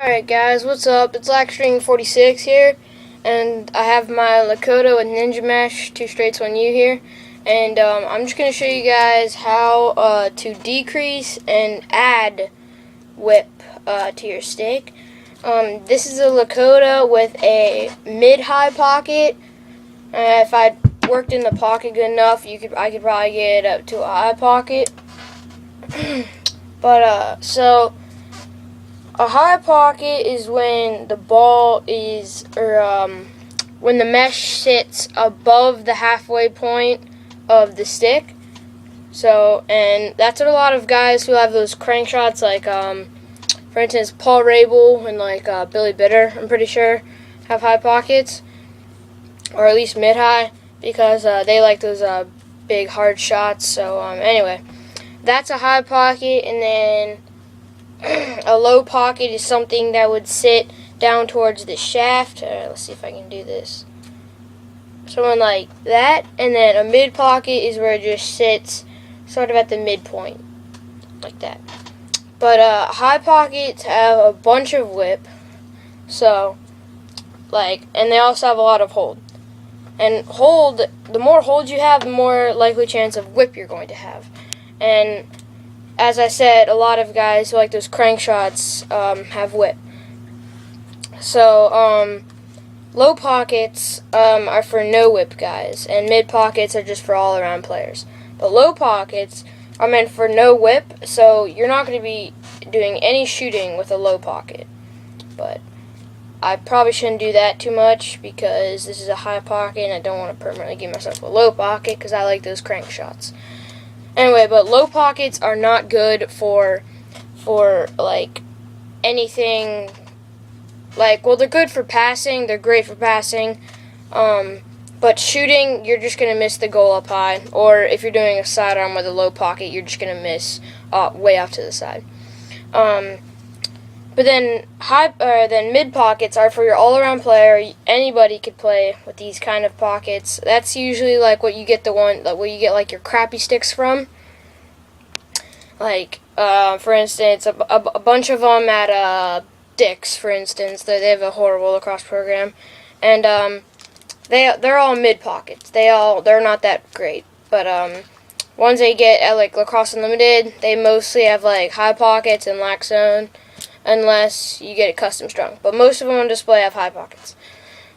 Alright guys, what's up? It's Lackstring46 here, and I have my Lakota with Ninja Mesh 2 straights 1 U here, and I'm just going to show you guys how to decrease and add whip to your stick. This is a Lakota with a mid-high pocket. If I worked in the pocket good enough, I could probably get up to a high pocket. But so a high pocket is when the ball is, when the mesh sits above the halfway point of the stick. So, and that's what a lot of guys who have those crank shots, like, for instance, Paul Rabel and like Billy Bitter, I'm pretty sure, have high pockets, or at least mid-high, because they like those big hard shots. So, anyway, that's a high pocket, and then a low pocket is something that would sit down towards the shaft. Let's see if I can do this. Someone like that. And then a mid pocket is where it just sits sort of at the midpoint, like that. But high pockets have a bunch of whip. So, like, and they also have a lot of hold. And hold, the more hold you have, the more likely chance of whip you're going to have. And as I said, a lot of guys who like those crank shots have whip. So, low pockets are for no whip guys, and mid pockets are just for all around players. But low pockets are meant for no whip, so you're not going to be doing any shooting with a low pocket. But I probably shouldn't do that too much because this is a high pocket and I don't want to permanently give myself a low pocket because I like those crank shots. Anyway, but low pockets are not good for like anything. Like, well, they're good for passing. They're great for passing. But shooting, you're just gonna miss the goal up high. Or if you're doing a sidearm with a low pocket, you're just gonna miss way off to the side. But then then mid pockets are for your all-around player. Anybody could play with these kind of pockets. That's usually like what you get where you get like your crappy sticks from. Like for instance, a bunch of them at Dick's, for instance. They have a horrible lacrosse program, and they're all mid pockets. They're not that great, but ones they get at like Lacrosse Unlimited, they mostly have like high pockets and lack zone, unless you get it custom strung. But most of them on display have high pockets.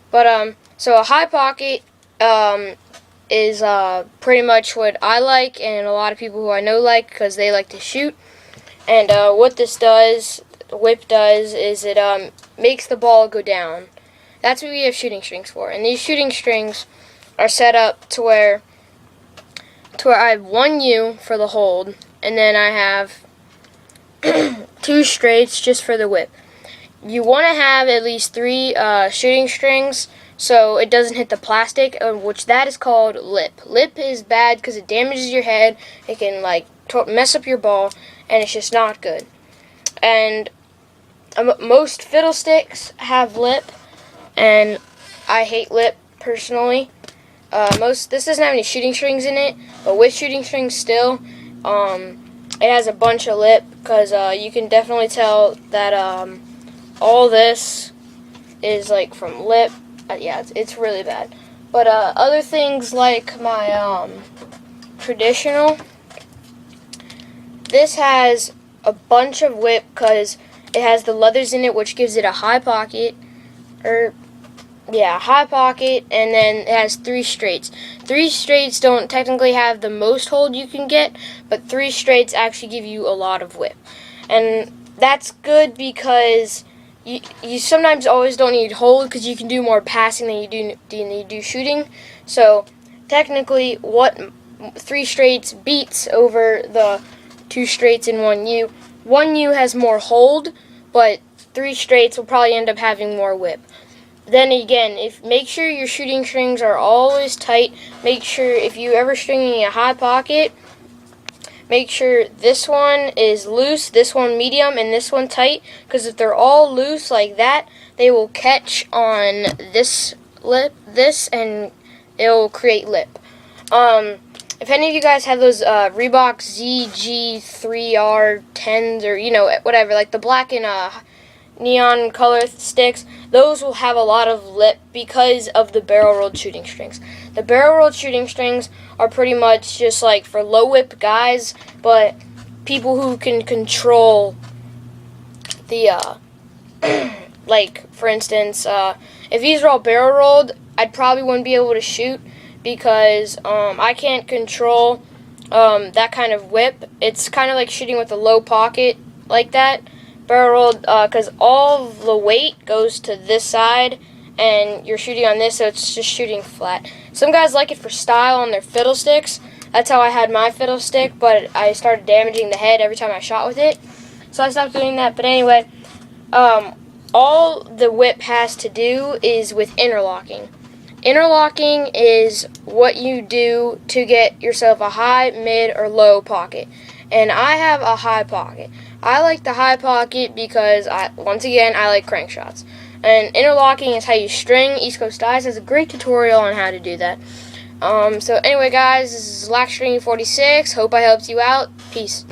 But so a high pocket is pretty much what I like, and a lot of people who I know like, because they like to shoot. And what this does, whip does, is it makes the ball go down. That's what we have shooting strings for. And these shooting strings are set up to where I have 1 U for the hold, and then I have 2 straights just for the whip. You want to have at least 3 shooting strings so it doesn't hit the plastic, which that is called lip. Lip is bad because it damages your head. It can like mess up your ball, and it's just not good. And most fiddlesticks have lip, and I hate lip personally. This doesn't have any shooting strings in it, but with shooting strings still, it has a bunch of lip, because you can definitely tell that all this is like from lip. Yeah, it's really bad. But other things like my traditional, this has a bunch of whip because it has the leathers in it, which gives it a high pocket, high pocket, and then it has 3 straights. 3 straights don't technically have the most hold you can get, but 3 straights actually give you a lot of whip. And that's good because you sometimes always don't need hold because you can do more passing than you do shooting. So technically what 3 straights beats over the 2 straights in 1 U. 1 U has more hold, but 3 straights will probably end up having more whip. Then again, make sure your shooting strings are always tight. Make sure if you ever stringing a high pocket, make sure this one is loose, this one medium, and this one tight. Because if they're all loose like that, they will catch on this and it will create lip. If any of you guys have those Reebok ZG3R10s, or whatever, like the black and neon color sticks, those will have a lot of lip because of the barrel rolled shooting strings. The barrel rolled shooting strings are pretty much just like for low whip guys, but people who can control the like for instance, if these are all barrel rolled, I probably wouldn't be able to shoot because I can't control that kind of whip. It's kind of like shooting with a low pocket like that. Barrel rolled, because all of the weight goes to this side, and you're shooting on this, so it's just shooting flat. Some guys like it for style on their fiddlesticks. That's how I had my fiddlestick, but I started damaging the head every time I shot with it, so I stopped doing that. But anyway, all the whip has to do is with interlocking. Interlocking is what you do to get yourself a high, mid, or low pocket. And I have a high pocket. I like the high pocket because, once again, I like crank shots. And interlocking is how you string. East Coast Dice has a great tutorial on how to do that. So anyway, guys, this is Laxstream46. Hope I helped you out. Peace.